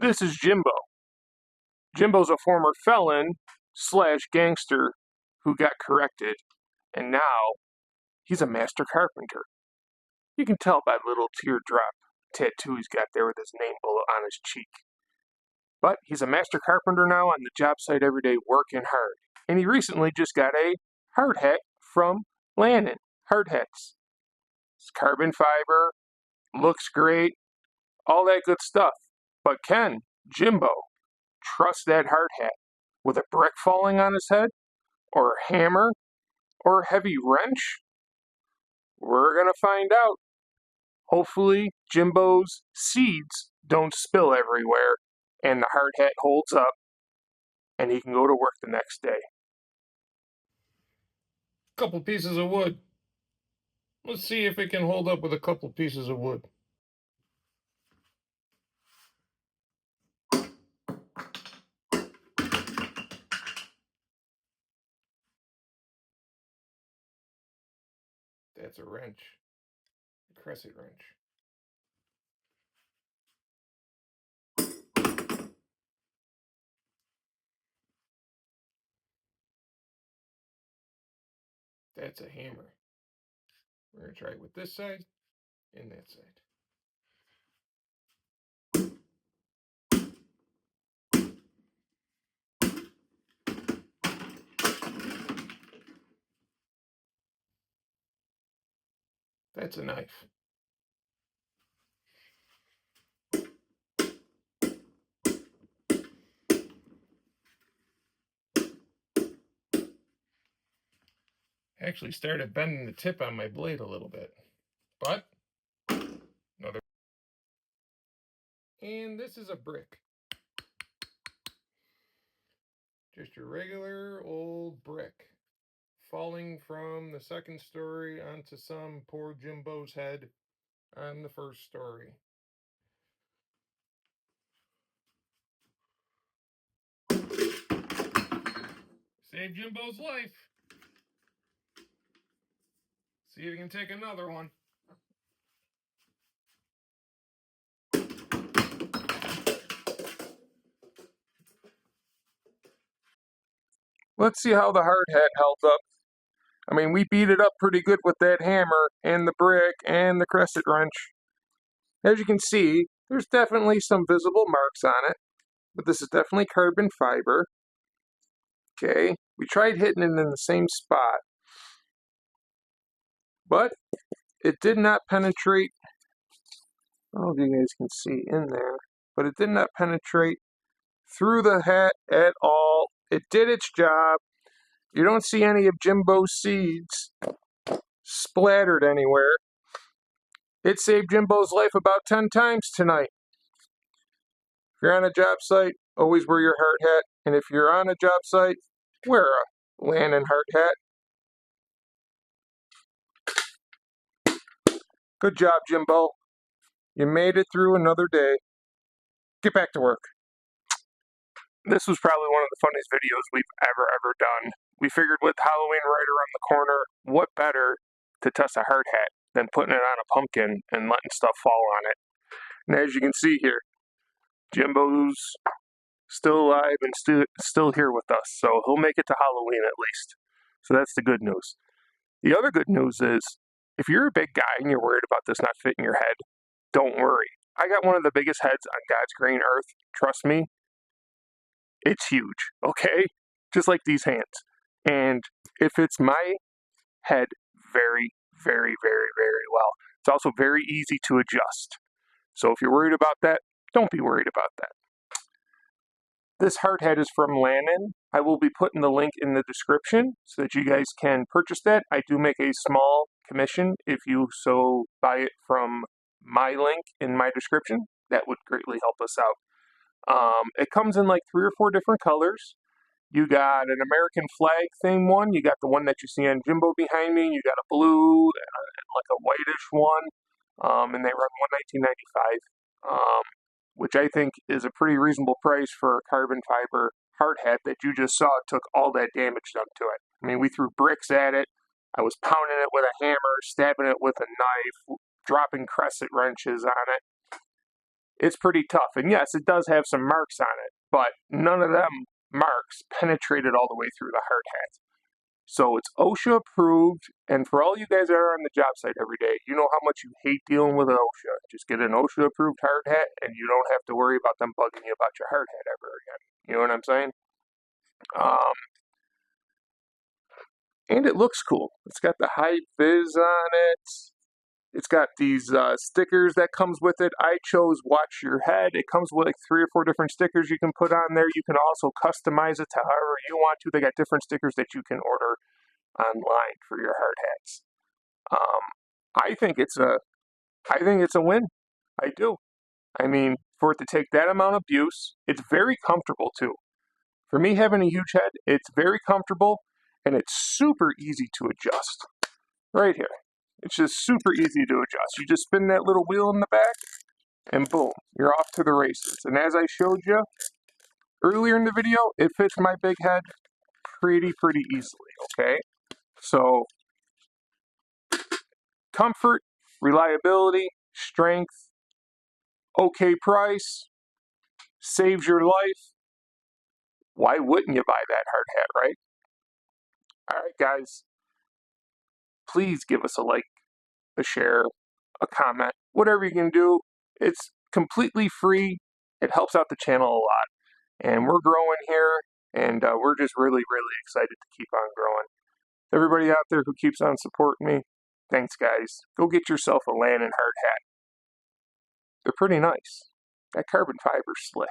This is Jimbo. Jimbo's a former felon slash gangster who got corrected, and now he's a master carpenter. You can tell by the little teardrop tattoo he's got there with his name bullet on his cheek. But he's a master carpenter now on the job site every day working hard. And he recently just got a hard hat from Lanon. Hard hats. It's carbon fiber, looks great, all that good stuff. But can Jimbo trust that hard hat with a brick falling on his head, or a hammer, or a heavy wrench? We're gonna find out. Hopefully, Jimbo's seeds don't spill everywhere, and the hard hat holds up, and he can go to work the next day. Couple pieces of wood. Let's see if it can hold up with a couple pieces of wood. That's a wrench. A crescent wrench. That's a hammer. We're going to try it with this side and that side. That's a knife. Actually started bending the tip on my blade a little bit. But, another. And this is a brick. Just your regular old brick. Falling from the second story onto some poor Jimbo's head on the first story. Save Jimbo's life. See if you can take another one. Let's see how the hard hat held up. I mean, we beat it up pretty good with that hammer and the brick and the crescent wrench. As you can see, there's definitely some visible marks on it, but this is definitely carbon fiber. Okay, we tried hitting it in the same spot, but it did not penetrate. I don't know if you guys can see in there, but it did not penetrate through the hat at all. It did its job. You don't see any of Jimbo's seeds splattered anywhere. It saved Jimbo's life about 10 times tonight. If you're on a job site, always wear your hard hat. And if you're on a job site, wear a Lanon hard hat. Good job, Jimbo. You made it through another day. Get back to work. This was probably one of the funniest videos we've ever done. We figured with Halloween right around the corner, what better to test a hard hat than putting it on a pumpkin and letting stuff fall on it. And as you can see here, Jimbo's still alive and still here with us, so he'll make it to Halloween at least. So that's the good news. The other good news is, if you're a big guy and you're worried about this not fitting your head, don't worry. I got one of the biggest heads on God's green earth. Trust me, it's huge, okay? Just like these hands. And it fits my head very well. It's also very easy to adjust. So if you're worried about that, don't be worried about that. This hard hat is from Lanon. I will be putting the link in the description so that you guys can purchase that. I do make a small commission if you so buy it from my link in my description. That would greatly help us out. It comes in like 3 or 4 different colors. You got an American flag theme one. You got the one that you see on Jimbo behind me. You got a blue and like a whitish one. And they run $19.95. Which I think is a pretty reasonable price for a carbon fiber hard hat that you just saw took all that damage done to it. I mean, we threw bricks at it. I was pounding it with a hammer, stabbing it with a knife, dropping crescent wrenches on it. it's pretty tough. And yes, it does have some marks on it, but none of them marks penetrated all the way through the hard hat. So it's OSHA approved, and for all you guys that are on the job site every day, you know how much you hate dealing with an OSHA. Just get an OSHA approved hard hat, and you don't have to worry about them bugging you about your hard hat ever again. You know what I'm saying? And it looks cool. It's got the high vis on it. It's got these stickers that comes with it. I chose Watch Your Head. It comes with like 3 or 4 different stickers you can put on there. You can also customize it to however you want to. They got different stickers that you can order online for your hard hats. I think it's a win. I do. I mean, for it to take that amount of abuse, it's very comfortable too. For me having a huge head, it's very comfortable and it's super easy to adjust. Right here. It's just super easy to adjust. You just spin that little wheel in the back, and boom, you're off to the races. And as I showed you earlier in the video, it fits my big head pretty easily, okay? So, comfort, reliability, strength, okay price, saves your life. Why wouldn't you buy that hard hat, right? Alright guys, please give us a like, a share, a comment, whatever you can do. It's completely free. It helps out the channel a lot. And we're growing here, and we're just really excited to keep on growing. Everybody out there who keeps on supporting me, thanks guys. Go get yourself a Lanon hard hat. They're pretty nice. That carbon fiber's slick.